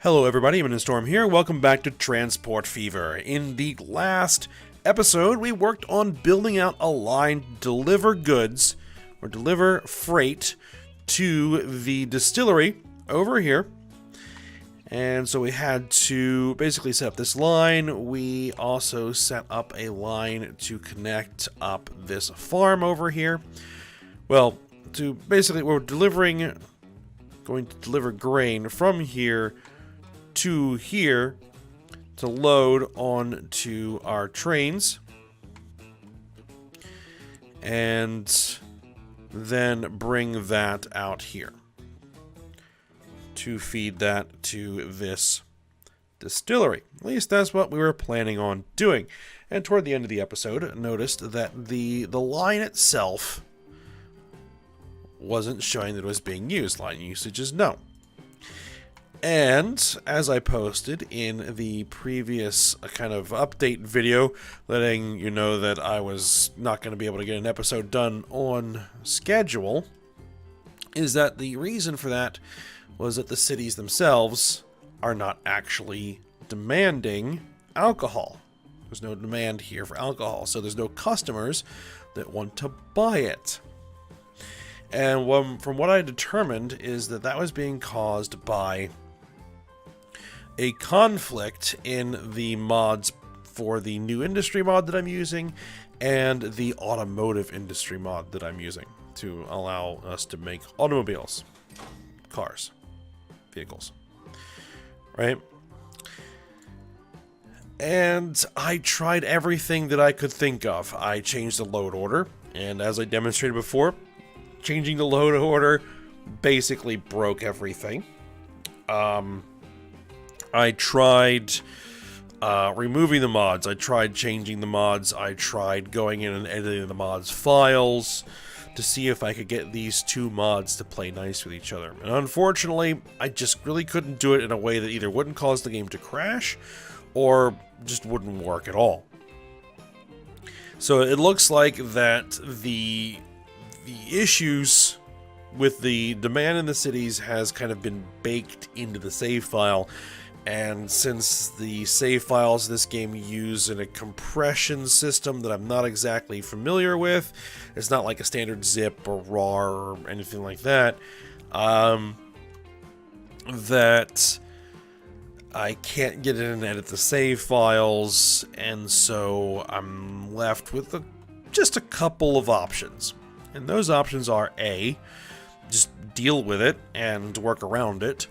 Hello everybody, I'm Storm here. Welcome back to Transport Fever. In the last episode, we worked on building out a line to deliver goods, or deliver freight, to the distillery over here. And so we had to basically set up this line. We also set up a line to connect up this farm over here. Well, we're going to deliver grain from here to here to load onto our trains and then bring that out here to feed that to this distillery. At least that's what we were planning on doing. And toward the end of the episode, noticed that the line itself wasn't showing that it was being used. Line usage is no. And as I posted in the previous kind of update video, letting you know that I was not going to be able to get an episode done on schedule, is that the reason for that was that the cities themselves are not actually demanding alcohol. There's no demand here for alcohol, so there's no customers that want to buy it. And from what I determined is that that was being caused by a conflict in the mods for the new industry mod that I'm using and the automotive industry mod that I'm using to allow us to make automobiles, cars, vehicles, right? And I tried everything that I could think of. I changed the load order, and as I demonstrated before, changing the load order basically broke everything. I tried removing the mods, I tried changing the mods, I tried going in and editing the mods files to see if I could get these two mods to play nice with each other. And unfortunately, I just really couldn't do it in a way that either wouldn't cause the game to crash or just wouldn't work at all. So it looks like that the issues with the demand in the cities has kind of been baked into the save file. And since the save files this game use in a compression system that I'm not exactly familiar with, it's not like a standard zip or RAR or anything like that, that I can't get in and edit the save files, and so I'm left with just a couple of options. And those options are A, just deal with it and work around it,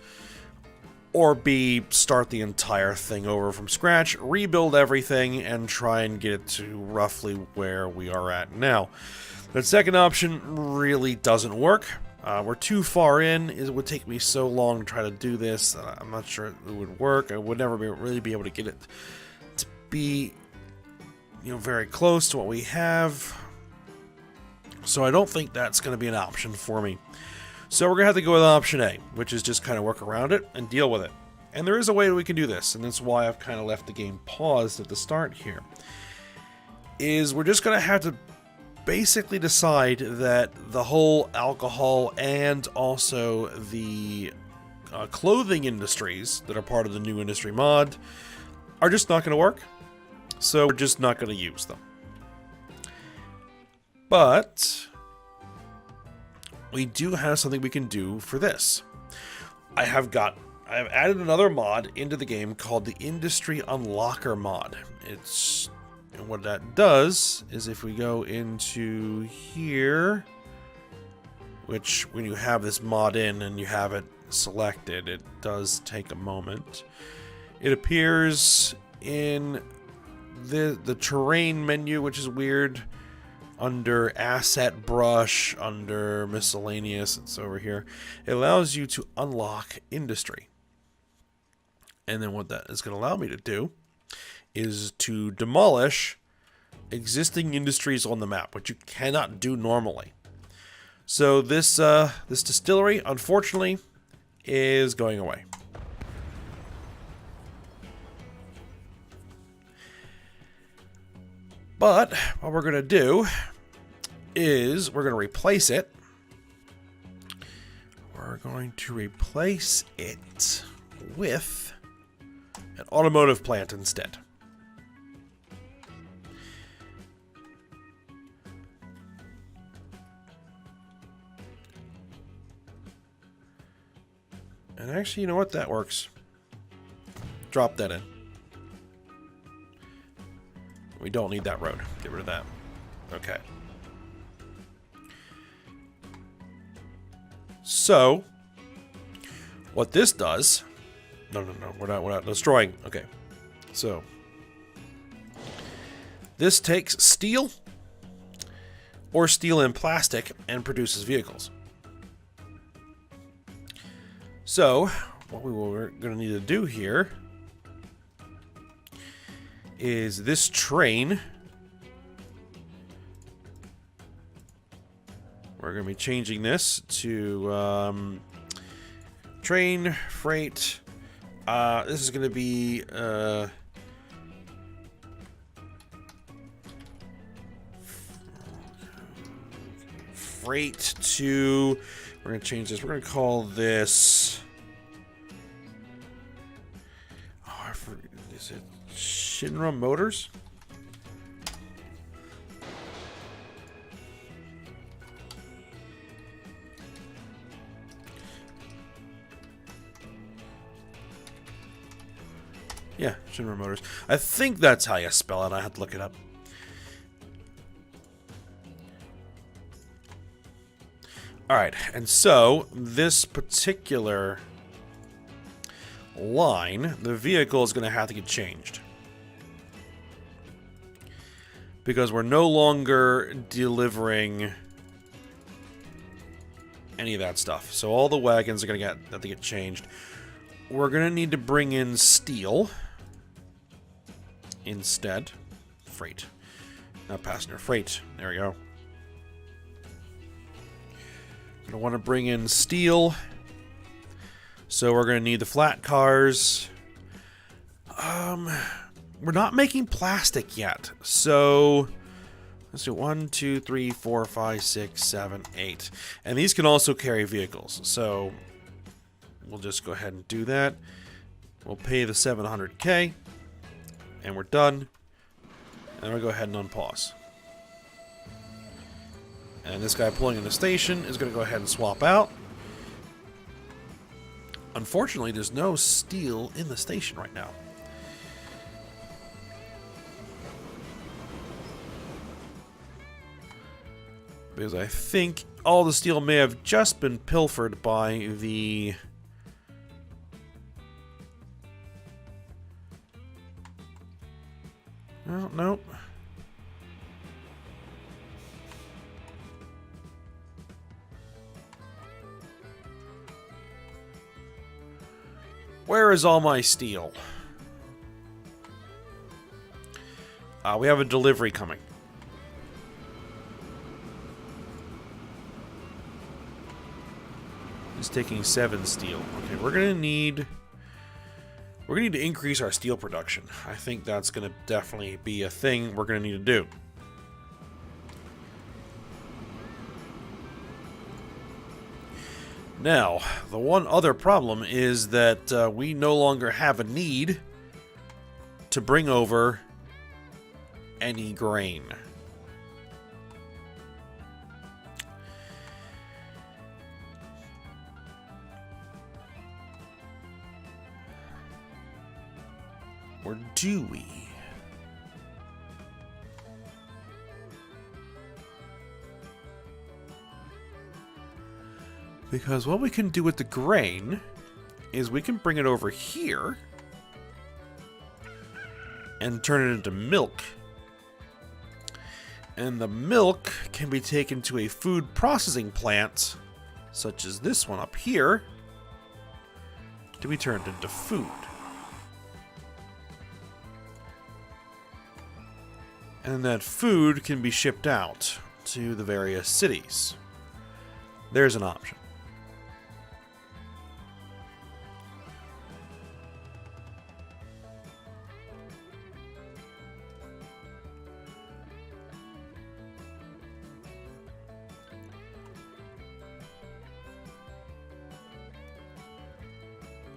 or B, start the entire thing over from scratch, rebuild everything, and try and get it to roughly where we are at now. The second option really doesn't work. We're too far in. It would take me so long to try to do this. I'm not sure it would work. I would never really be able to get it to be, very close to what we have. So I don't think that's going to be an option for me. So we're going to have to go with option A, which is just kind of work around it and deal with it. And there is a way that we can do this, and that's why I've kind of left the game paused at the start here. Is we're just going to have to basically decide that the whole alcohol and also the clothing industries that are part of the new industry mod are just not going to work. So we're just not going to use them. But we do have something we can do for this. I have added another mod into the game called the Industry Unlocker mod. And what that does is if we go into here, which when you have this mod in and you have it selected, it does take a moment. It appears in the terrain menu, which is weird. Under Asset Brush, under Miscellaneous, it's over here. It allows you to unlock industry. And then what that is going to allow me to do is to demolish existing industries on the map, which you cannot do normally. So this distillery, unfortunately, is going away. But what we're going to do is we're going to replace it. We're going to replace it with an automotive plant instead. And actually, you know what? That works. Drop that in. We don't need that road. Get rid of that. Okay. So, what this does... No, we're not destroying. Okay. So, this takes steel or steel and plastic and produces vehicles. So, what we're going to need to do here is this train. We're going to be changing this to train, freight. This is going to be freight to... We're going to change this. We're going to call this... Oh, I forget. Is it Shinra Motors? Yeah, Shinra Motors. I think that's how you spell it. I had to look it up. Alright, and so this particular line, the vehicle is going to have to get changed. Because we're no longer delivering any of that stuff. So all the wagons are going to have to get changed. We're going to need to bring in steel instead. Freight. Not passenger, freight. There we go. I want to bring in steel, so we're going to need the flat cars. We're not making plastic yet, so let's do 1, 2, 3, 4, 5, 6, 7, 8, and these can also carry vehicles. So we'll just go ahead and do that. We'll pay the 700K, and we're done. And we'll go ahead and unpause. And this guy pulling in the station is going to go ahead and swap out. Unfortunately, there's no steel in the station right now. Because I think all the steel may have just been pilfered by the... Oh, nope. Where is all my steel? We have a delivery coming. It's taking 7 steel. Okay, we're gonna need to increase our steel production. I think that's gonna definitely be a thing we're gonna need to do. Now, the one other problem is that we no longer have a need to bring over any grain. Or do we? Because what we can do with the grain is we can bring it over here and turn it into milk. And the milk can be taken to a food processing plant, such as this one up here, to be turned into food. And that food can be shipped out to the various cities. There's an option.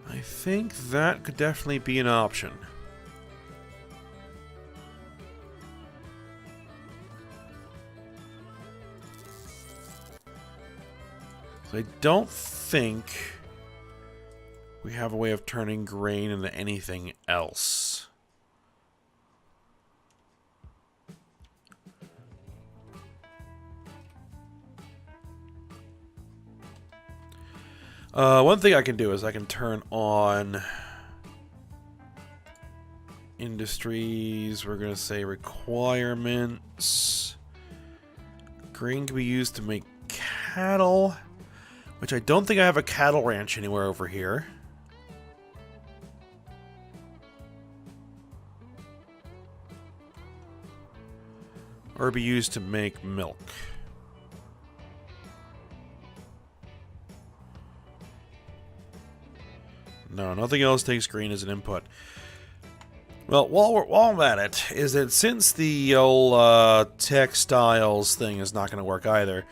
I think that could definitely be an option. So I don't think we have a way of turning grain into anything else. One thing I can do is I can turn on industries. We're going to say requirements. Grain can be used to make cattle, which I don't think I have a cattle ranch anywhere over here. Or be used to make milk. No, nothing else takes grain as an input. Well, while I'm at it, is that since the old textiles thing is not going to work either,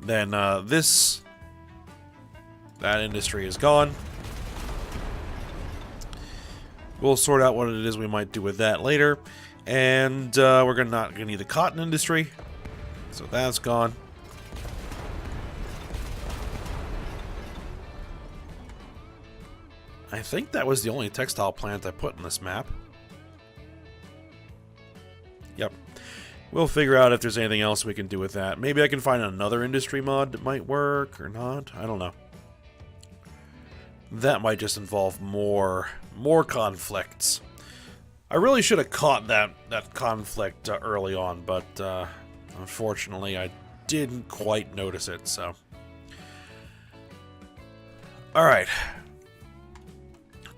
then that industry is gone. We'll sort out what it is we might do with that later. And we're not going to need the cotton industry, so that's gone. I think that was the only textile plant I put in this map. Yep. We'll figure out if there's anything else we can do with that. Maybe I can find another industry mod that might work or not. I don't know. That might just involve more conflicts. I really should have caught that conflict early on, but unfortunately I didn't quite notice it, so. Alright.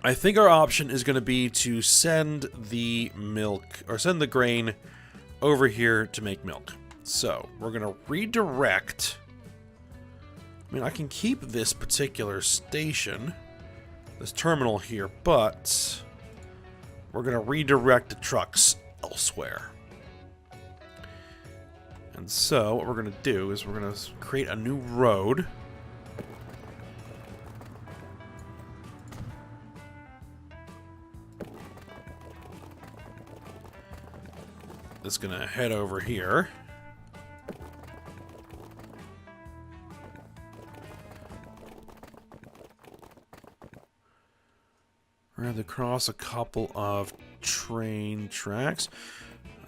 I think our option is going to be to send the milk, or send the grain over here to make milk. So, we're going to redirect. I mean, I can keep this particular station, this terminal here, but we're going to redirect the trucks elsewhere. And so, what we're going to do is we're going to create a new road. That's going to head over here. We're going to cross a couple of train tracks.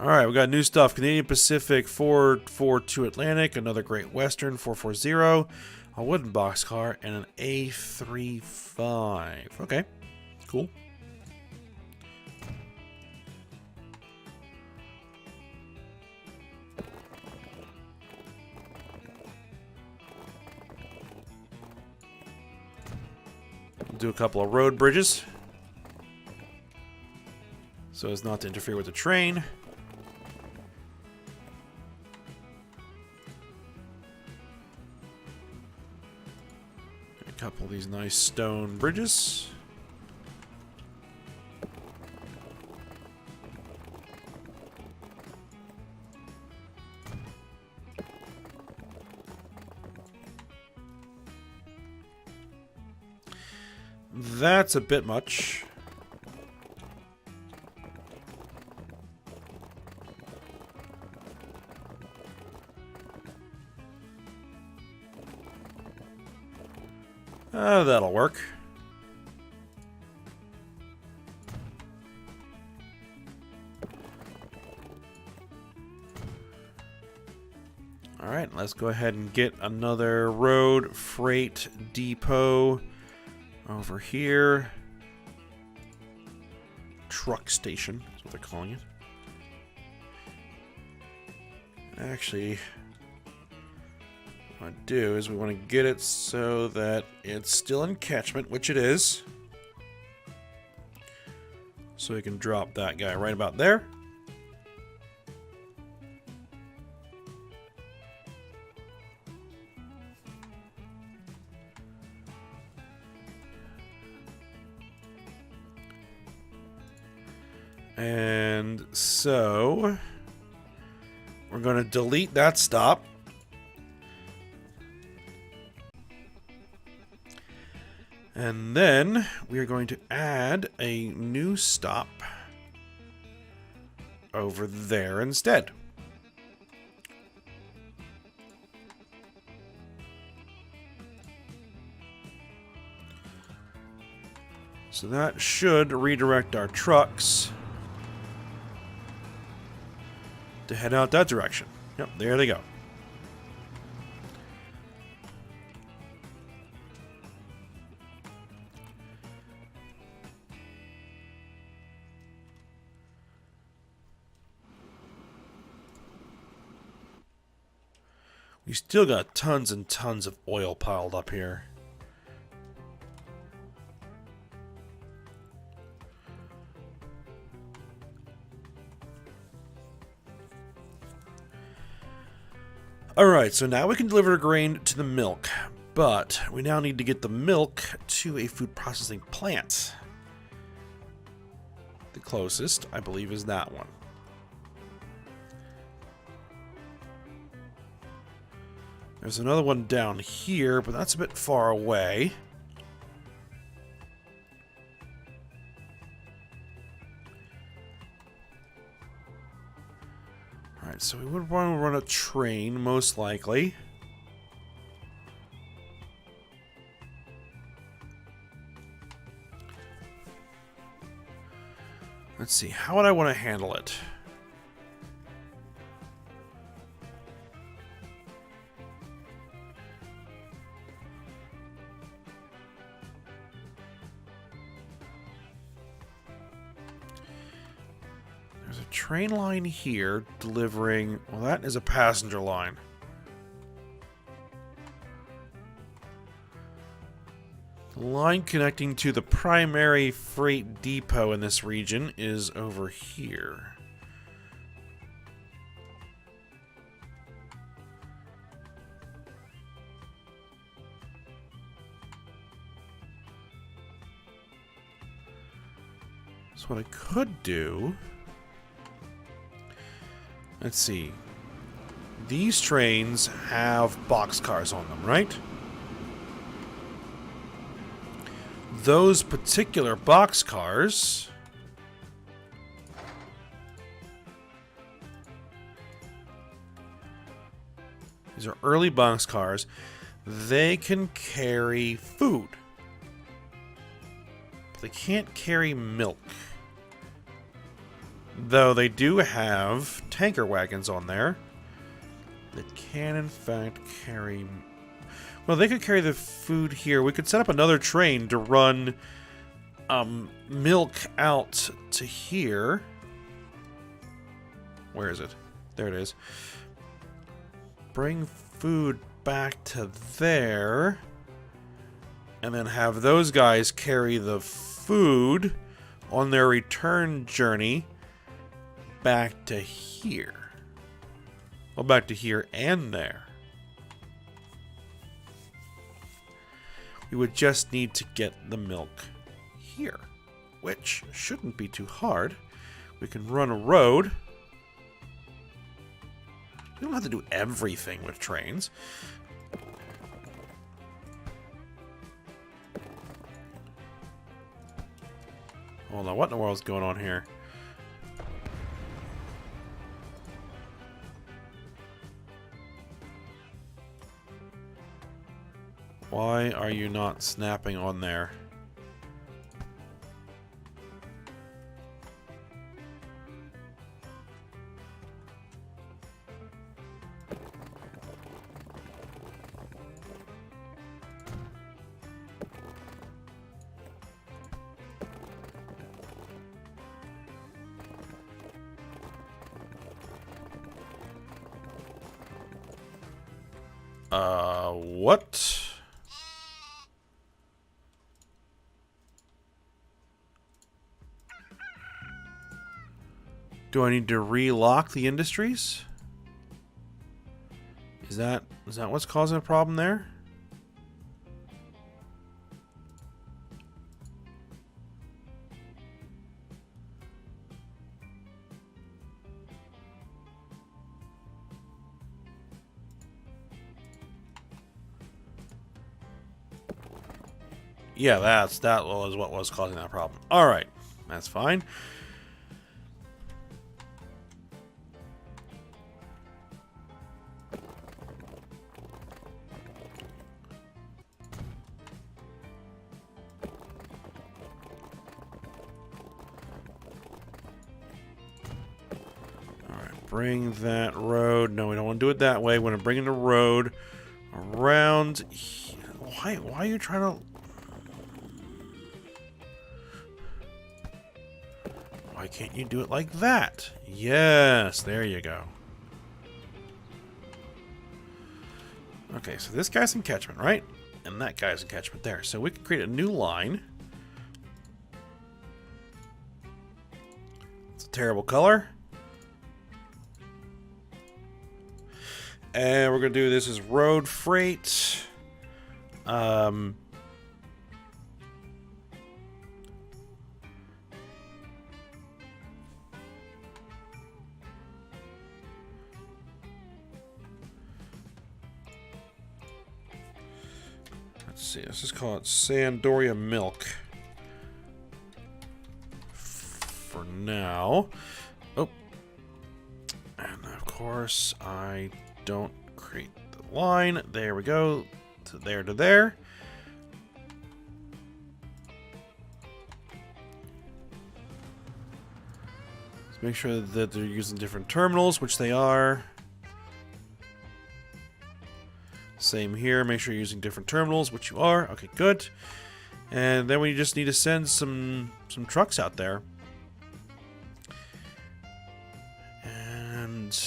Alright, we got new stuff. Canadian Pacific 442 Atlantic, another Great Western 440, a wooden boxcar, and an A35. Okay, cool. Do a couple of road bridges so as not to interfere with the train. A couple of these nice stone bridges. That's a bit much. That'll work. Alright, let's go ahead and get another road freight depot over here. Truck station is what they're calling it. Actually, what I want to do is we want to get it so that it's still in catchment, which it is. So we can drop that guy right about there. And so we're going to delete that stop. And then we are going to add a new stop over there instead. So that should redirect our trucks to head out that direction. Yep, there they go. We still got tons and tons of oil piled up here. Alright, so now we can deliver grain to the milk, but we now need to get the milk to a food processing plant. The closest, I believe, is that one. There's another one down here, but that's a bit far away. Alright, so we would want to run a train, most likely. Let's see, how would I want to handle it? There's a train line here delivering... Well, that is a passenger line. The line connecting to the primary freight depot in this region is over here. So what I could do... Let's see. These trains have boxcars on them, right? Those particular boxcars... These are early boxcars. They can carry food. But they can't carry milk. Though they do have tanker wagons on there that can, in fact, carry... Well, they could carry the food here. We could set up another train to run milk out to here. Where is it? There it is. Bring food back to there. And then have those guys carry the food on their return journey back to here. Well, back to here and there. We would just need to get the milk here, which shouldn't be too hard. We can run a road. We don't have to do everything with trains. Hold on, what in the world is going on here? Why are you not snapping on there? What? Do I need to relock the industries? Is that what's causing a problem there? Yeah, that was what was causing that problem. Alright, that's fine. Bring that road. No, we don't want to do it that way. We want to bring the road around. Why are you trying to... Why can't you do it like that? Yes, there you go. Okay, so this guy's in catchment, right? And that guy's in catchment there. So we can create a new line. It's a terrible color. And we're going to do this as road freight. Let's see, let's just call it Sandoria Milk. For now. Oh. And of course, I don't create the line. There we go. To there to there. Let's make sure that they're using different terminals, which they are. Same here. Make sure you're using different terminals, which you are. Okay, good. And then we just need to send some trucks out there. And...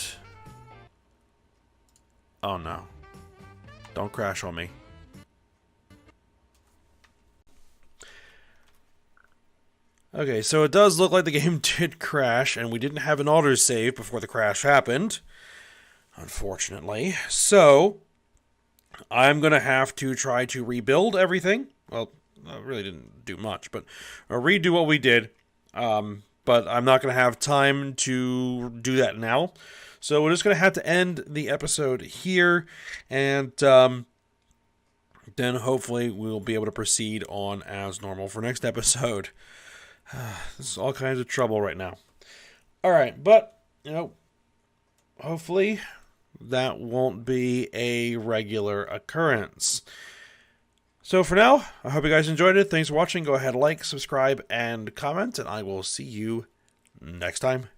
oh no. Don't crash on me. Okay, so it does look like the game did crash, and we didn't have an autosave before the crash happened. Unfortunately. So, I'm going to have to try to rebuild everything. Well, I really didn't do much, but redo what we did. But I'm not going to have time to do that now. So we're just going to have to end the episode here, and then hopefully we'll be able to proceed on as normal for next episode. This is all kinds of trouble right now. All right, but, you know, hopefully that won't be a regular occurrence. So for now, I hope you guys enjoyed it. Thanks for watching. Go ahead, like, subscribe, and comment, and I will see you next time.